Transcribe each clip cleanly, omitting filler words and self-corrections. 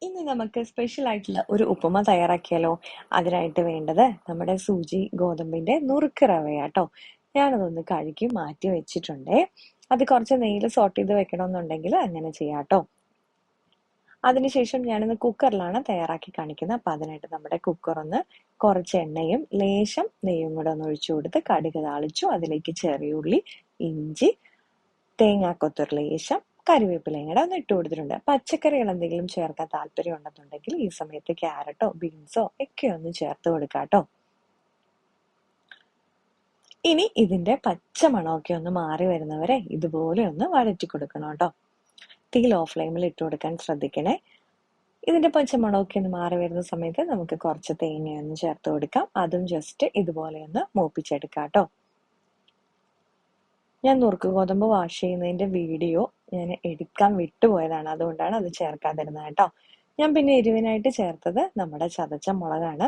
ഇന്ന് നമുക്ക് സ്പെഷ്യൽ ആയിട്ടുള്ള ഒരു ഉപ്പുമ തയ്യാറാക്കിയാലോ? അതിനായിട്ട് വേണ്ടത് നമ്മുടെ സൂചി ഗോതമ്പിന്റെ നുറുക്ക് റവയാട്ടോ. ഞാനതൊന്ന് കഴുകി മാറ്റി വെച്ചിട്ടുണ്ടേ. അത് കുറച്ച് നെയ്യിൽ സോട്ട് ചെയ്ത് വെക്കണമെന്നുണ്ടെങ്കിൽ അങ്ങനെ ചെയ്യാട്ടോ. അതിനുശേഷം ഞാനിന്ന് കുക്കറിലാണ് തയ്യാറാക്കി കാണിക്കുന്നത്. അപ്പൊ അതിനായിട്ട് നമ്മുടെ കുക്കർ ഒന്ന് കുറച്ച് എണ്ണയും ലേശം നെയ്യും കൂടെ ഒന്ന് ഒഴിച്ചു കൊടുത്ത് കടുക് താളിച്ചു. അതിലേക്ക് ചെറിയ ഉള്ളി, ഇഞ്ചി, തേങ്ങാക്കൊത്തൊരു ലേശം, കറിവേപ്പിലയും കൂടെ ഒന്ന് ഇട്ട് കൊടുത്തിട്ടുണ്ട്. പച്ചക്കറികൾ എന്തെങ്കിലും ചേർക്കാൻ താല്പര്യം ഉണ്ടെന്നുണ്ടെങ്കിൽ ഈ സമയത്ത് ക്യാരറ്റോ ബീൻസോ ഒക്കെ ഒന്ന് ചേർത്ത് കൊടുക്കാട്ടോ. ഇനി ഇതിന്റെ പച്ചമണമൊക്കെ ഒന്ന് മാറി വരുന്നവരെ ഇതുപോലെ ഒന്ന് വഴറ്റി കൊടുക്കണം കേട്ടോ. തീ ലോ ഫ്ലെയിമിൽ ഇട്ട് കൊടുക്കാൻ ശ്രദ്ധിക്കണേ. ഇതിന്റെ പച്ചമണമൊക്കെ ഒന്ന് മാറി വരുന്ന സമയത്ത് നമുക്ക് കുറച്ച് തേങ്ങയൊന്ന് ചേർത്ത് കൊടുക്കാം. അതും ജസ്റ്റ് ഇതുപോലെ ഒന്ന് മൂപ്പിച്ചെടുക്കാം കേട്ടോ. ഞാൻ നുറുക്ക് ഗോതമ്പ് വാഷ് ചെയ്യുന്നതിന്റെ വീഡിയോ ഞാൻ എടുക്കാൻ വിട്ടുപോയതാണ്, അതുകൊണ്ടാണ് അത് ചേർക്കാതിരുന്നത് കേട്ടോ. ഞാൻ പിന്നെ എരിവിനായിട്ട് ചേർത്തത് നമ്മുടെ ചതച്ച മുളകാണ്.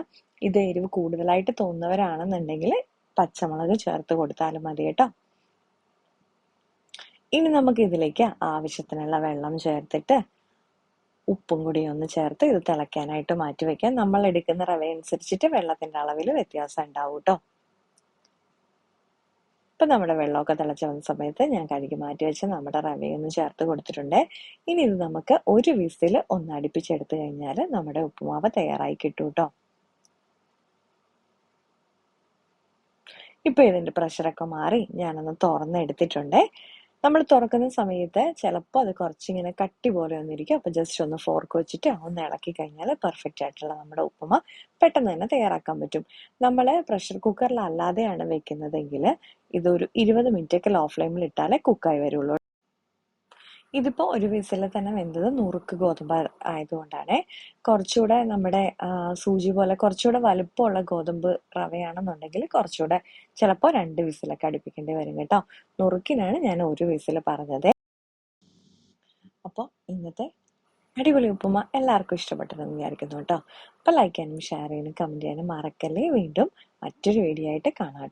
ഇത് എരിവ് കൂടുതലായിട്ട് തോന്നുന്നവരാണെന്നുണ്ടെങ്കിൽ പച്ചമുളക് ചേർത്ത് കൊടുത്താലും മതി കേട്ടോ. ഇനി നമുക്ക് ഇതിലേക്ക് ആവശ്യത്തിനുള്ള വെള്ളം ചേർത്തിട്ട് ഉപ്പും കൂടി ഒന്ന് ചേർത്ത് ഇത് തിളയ്ക്കാനായിട്ട് മാറ്റി വെക്കാം. നമ്മൾ എടുക്കുന്ന റവ അനുസരിച്ചിട്ട് വെള്ളത്തിന്റെ അളവിൽ വ്യത്യാസം ഉണ്ടാവും കേട്ടോ. ഇപ്പൊ നമ്മുടെ വെള്ളമൊക്കെ തിളച്ച് വന്ന സമയത്ത് ഞാൻ കഴുകി മാറ്റി വെച്ച് നമ്മുടെ റവയൊന്ന് ചേർത്ത് കൊടുത്തിട്ടുണ്ട്. ഇനി ഇത് നമുക്ക് ഒരു വിസിൽ ഒന്ന് അടുപ്പിച്ചെടുത്തു കഴിഞ്ഞാൽ നമ്മുടെ ഉപ്പുമാവ് തയ്യാറായി കിട്ടും കേട്ടോ. ഇപ്പൊ ഇതിന്റെ പ്രഷറൊക്കെ മാറി ഞാനൊന്ന് തുറന്നെടുത്തിട്ടുണ്ട്. നമ്മൾ തുറക്കുന്ന സമയത്ത് ചിലപ്പോൾ അത് കുറച്ചിങ്ങനെ കട്ടി പോലെ ഒന്നിരിക്കും. അപ്പൊ ജസ്റ്റ് ഒന്ന് ഫോർക്ക് വെച്ചിട്ട് ഒന്ന് ഇളക്കി കഴിഞ്ഞാൽ പെർഫെക്റ്റ് ആയിട്ടുള്ള നമ്മുടെ ഉപ്പുമ പെട്ടെന്ന് തന്നെ തയ്യാറാക്കാൻ പറ്റും. നമ്മൾ പ്രഷർ കുക്കറിൽ അല്ലാതെയാണ് വെക്കുന്നതെങ്കിൽ ഇതൊരു 20 മിനിറ്റൊക്കെ ലോ ഫ്ലെയിമിൽ ഇട്ടാലേ കുക്കായി വരുള്ളൂ. ഇതിപ്പോ ഒരു വിസിൽ തന്നെ വെന്തത് നുറുക്ക് ഗോതമ്പ് ആയതുകൊണ്ടാണ്. കുറച്ചുകൂടെ നമ്മുടെ സൂചി പോലെ കുറച്ചുകൂടെ വലുപ്പമുള്ള ഗോതമ്പ് റവയാണെന്നുണ്ടെങ്കിൽ കുറച്ചുകൂടെ ചിലപ്പോൾ 2 വിസിലൊക്കെ അടുപ്പിക്കേണ്ടി വരും കേട്ടോ. നുറുക്കിനാണ് ഞാൻ ഒരു വിസിൽ പറഞ്ഞത്. അപ്പോൾ ഇന്നത്തെ അടിപൊളി ഉപ്പുമ എല്ലാവർക്കും ഇഷ്ടപ്പെട്ടെന്ന് വിചാരിക്കുന്നു കേട്ടോ. അപ്പൊ ലൈക്ക് ചെയ്യാനും ഷെയർ ചെയ്യാനും കമന്റ് ചെയ്യാനും മറക്കല്ലേ. വീണ്ടും മറ്റൊരു വീഡിയോ ആയിട്ട് കാണാം.